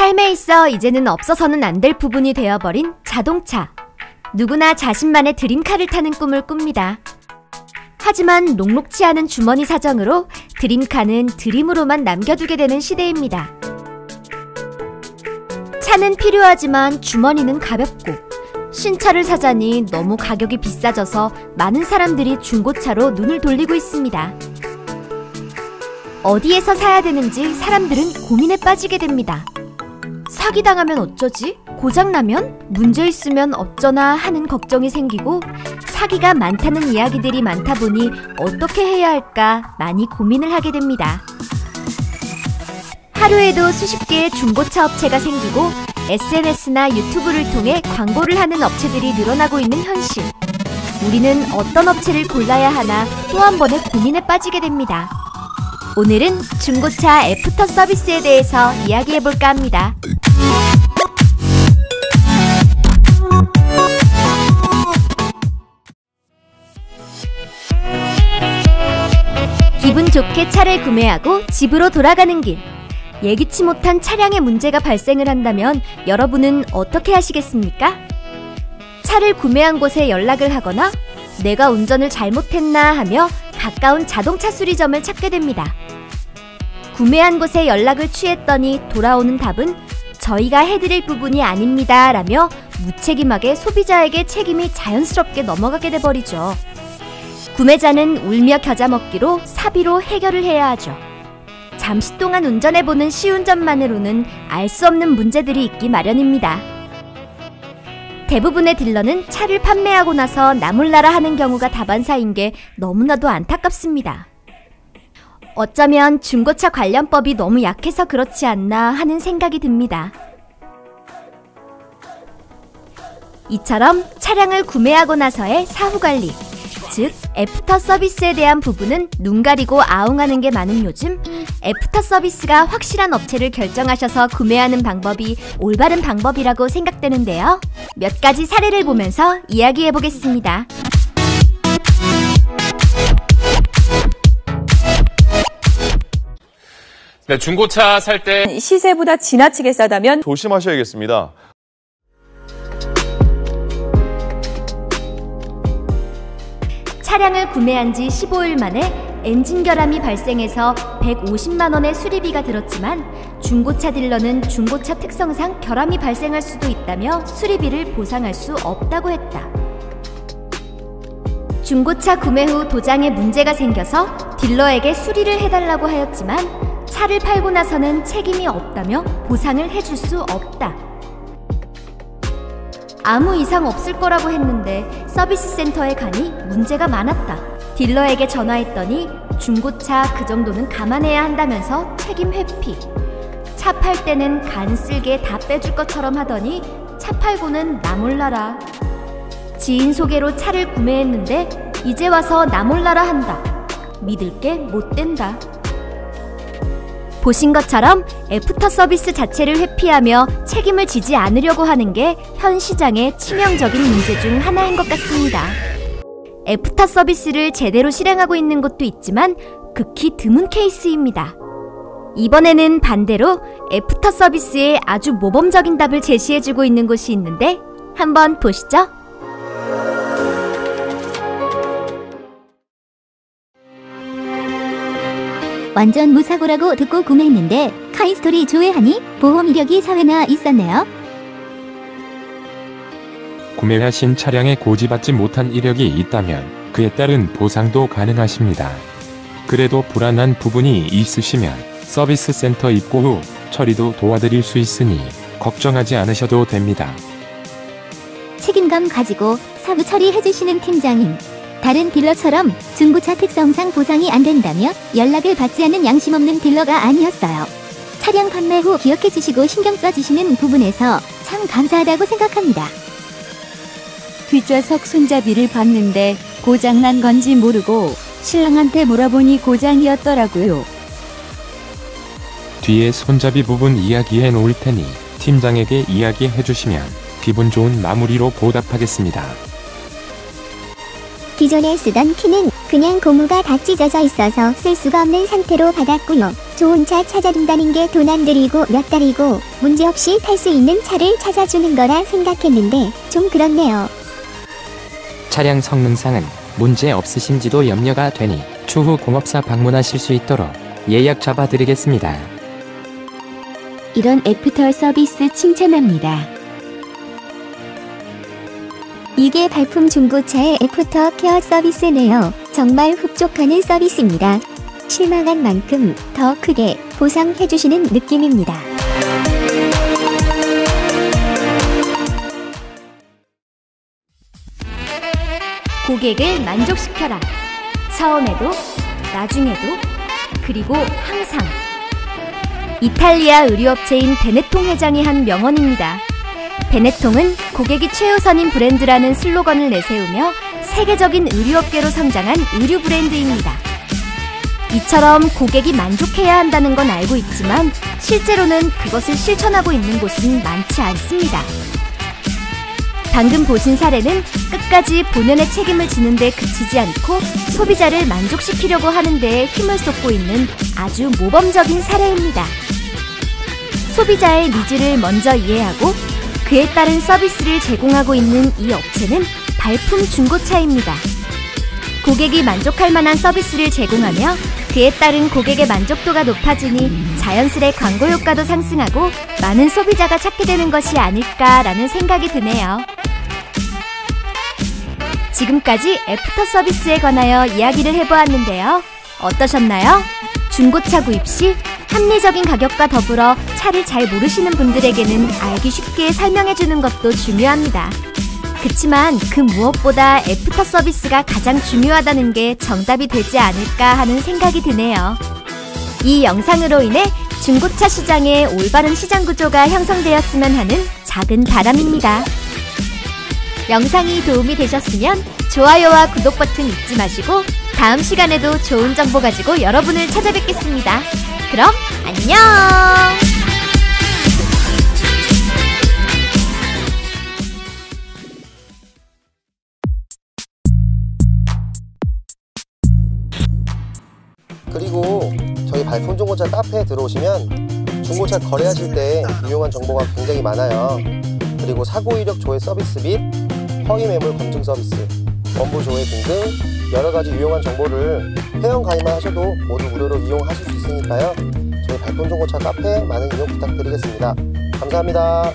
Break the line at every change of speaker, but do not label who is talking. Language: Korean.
삶에 있어 이제는 없어서는 안 될 부분이 되어버린 자동차. 누구나 자신만의 드림카를 타는 꿈을 꿉니다. 하지만 녹록치 않은 주머니 사정으로 드림카는 드림으로만 남겨두게 되는 시대입니다. 차는 필요하지만 주머니는 가볍고, 신차를 사자니 너무 가격이 비싸져서 많은 사람들이 중고차로 눈을 돌리고 있습니다. 어디에서 사야 되는지 사람들은 고민에 빠지게 됩니다. 사기당하면 어쩌지? 고장나면? 문제 있으면 어쩌나 하는 걱정이 생기고, 사기가 많다는 이야기들이 많다 보니 어떻게 해야 할까 많이 고민을 하게 됩니다. 하루에도 수십 개의 중고차 업체가 생기고 SNS나 유튜브를 통해 광고를 하는 업체들이 늘어나고 있는 현실. 우리는 어떤 업체를 골라야 하나 또 한 번의 고민에 빠지게 됩니다. 오늘은 중고차 애프터 서비스에 대해서 이야기해볼까 합니다. 기분 좋게 차를 구매하고 집으로 돌아가는 길. 예기치 못한 차량의 문제가 발생을 한다면 여러분은 어떻게 하시겠습니까? 차를 구매한 곳에 연락을 하거나 내가 운전을 잘못했나 하며 가까운 자동차 수리점을 찾게 됩니다. 구매한 곳에 연락을 취했더니 돌아오는 답은 저희가 해드릴 부분이 아닙니다 라며 무책임하게 소비자에게 책임이 자연스럽게 넘어가게 돼버리죠. 구매자는 울며 겨자 먹기로 사비로 해결을 해야 하죠. 잠시 동안 운전해보는 시운전만으로는 알 수 없는 문제들이 있기 마련입니다. 대부분의 딜러는 차를 판매하고 나서 나몰라라 하는 경우가 다반사인 게 너무나도 안타깝습니다. 어쩌면 중고차 관련법이 너무 약해서 그렇지 않나 하는 생각이 듭니다. 이처럼 차량을 구매하고 나서의 사후관리, 즉 애프터 서비스에 대한 부분은 눈 가리고 아웅하는 게 많은 요즘, 애프터 서비스가 확실한 업체를 결정하셔서 구매하는 방법이 올바른 방법이라고 생각되는데요. 몇 가지 사례를 보면서 이야기해 보겠습니다.
네, 중고차 살 때
시세보다 지나치게 싸다면
조심하셔야겠습니다.
차량을 구매한 지 15일 만에 엔진 결함이 발생해서 150만 원의 수리비가 들었지만 중고차 딜러는 중고차 특성상 결함이 발생할 수도 있다며 수리비를 보상할 수 없다고 했다. 중고차 구매 후 도장에 문제가 생겨서 딜러에게 수리를 해달라고 하였지만 차를 팔고 나서는 책임이 없다며 보상을 해줄 수 없다. 아무 이상 없을 거라고 했는데 서비스 센터에 가니 문제가 많았다. 딜러에게 전화했더니 중고차 그 정도는 감안해야 한다면서 책임 회피. 차 팔 때는 간 쓸게 다 빼줄 것처럼 하더니 차 팔고는 나 몰라라. 지인 소개로 차를 구매했는데 이제 와서 나 몰라라 한다. 믿을 게 못 된다. 보신 것처럼 애프터 서비스 자체를 회피하며 책임을 지지 않으려고 하는 게 현 시장의 치명적인 문제 중 하나인 것 같습니다. 애프터 서비스를 제대로 실행하고 있는 곳도 있지만 극히 드문 케이스입니다. 이번에는 반대로 애프터 서비스에 아주 모범적인 답을 제시해주고 있는 곳이 있는데 한번 보시죠.
완전 무사고라고 듣고 구매했는데 카이스토리 조회하니 보험 이력이 사회나 있었네요.
구매하신 차량에 고지받지 못한 이력이 있다면 그에 따른 보상도 가능하십니다. 그래도 불안한 부분이 있으시면 서비스 센터 입고 후 처리도 도와드릴 수 있으니 걱정하지 않으셔도 됩니다.
책임감 가지고 사부 처리해주시는 팀장님. 다른 딜러처럼 중고차 특성상 보상이 안 된다며 연락을 받지 않는 양심 없는 딜러가 아니었어요. 차량 판매 후 기억해주시고 신경 써주시는 부분에서 참 감사하다고 생각합니다.
뒷좌석 손잡이를 봤는데 고장난 건지 모르고 신랑한테 물어보니 고장이었더라고요.
뒤에 손잡이 부분 이야기해 놓을 테니 팀장에게 이야기해 주시면 기분 좋은 마무리로 보답하겠습니다.
기존에 쓰던 키는 그냥 고무가 다 찢어져 있어서 쓸 수가 없는 상태로 받았고요. 좋은 차 찾아준다는 게 돈 안 들이고 몇 달이고 문제없이 탈 수 있는 차를 찾아주는 거라 생각했는데 좀 그렇네요.
차량 성능상은 문제 없으신지도 염려가 되니 추후 공업사 방문하실 수 있도록 예약 잡아드리겠습니다.
이런 애프터 서비스 칭찬합니다.
이게 발품 중고차의 애프터 케어 서비스네요. 정말 흡족하는 서비스입니다. 실망한 만큼 더 크게 보상해주시는 느낌입니다.
고객을 만족시켜라. 처음에도, 나중에도, 그리고 항상. 이탈리아 의류업체인 베네통 회장이 한 명언입니다. 베네통은 고객이 최우선인 브랜드라는 슬로건을 내세우며 세계적인 의류업계로 성장한 의류 브랜드입니다. 이처럼 고객이 만족해야 한다는 건 알고 있지만 실제로는 그것을 실천하고 있는 곳은 많지 않습니다. 방금 보신 사례는 끝까지 본연의 책임을 지는 데 그치지 않고 소비자를 만족시키려고 하는 데에 힘을 쏟고 있는 아주 모범적인 사례입니다. 소비자의 니즈를 먼저 이해하고 그에 따른 서비스를 제공하고 있는 이 업체는 발품 중고차입니다. 고객이 만족할 만한 서비스를 제공하며 그에 따른 고객의 만족도가 높아지니 자연스레 광고 효과도 상승하고 많은 소비자가 찾게 되는 것이 아닐까라는 생각이 드네요. 지금까지 애프터 서비스에 관하여 이야기를 해보았는데요. 어떠셨나요? 중고차 구입 시 합리적인 가격과 더불어 차를 잘 모르시는 분들에게는 알기 쉽게 설명해주는 것도 중요합니다. 그치만 그 무엇보다 애프터 서비스가 가장 중요하다는 게 정답이 되지 않을까 하는 생각이 드네요. 이 영상으로 인해 중고차 시장의 올바른 시장 구조가 형성되었으면 하는 작은 바람입니다. 영상이 도움이 되셨으면 좋아요와 구독 버튼 잊지 마시고 다음 시간에도 좋은 정보 가지고 여러분을 찾아뵙겠습니다. 그럼 안녕!
그리고 저희 발품 중고차 카페에 들어오시면 중고차 거래하실 때 유용한 정보가 굉장히 많아요. 그리고 사고 이력 조회 서비스 및 허위 매물 검증 서비스, 원부 조회 등등 여러가지 유용한 정보를 회원 가입만 하셔도 모두 무료로 이용하실 수 있으니까요. 저희 발품 중고차 카페 많은 이용 부탁드리겠습니다. 감사합니다.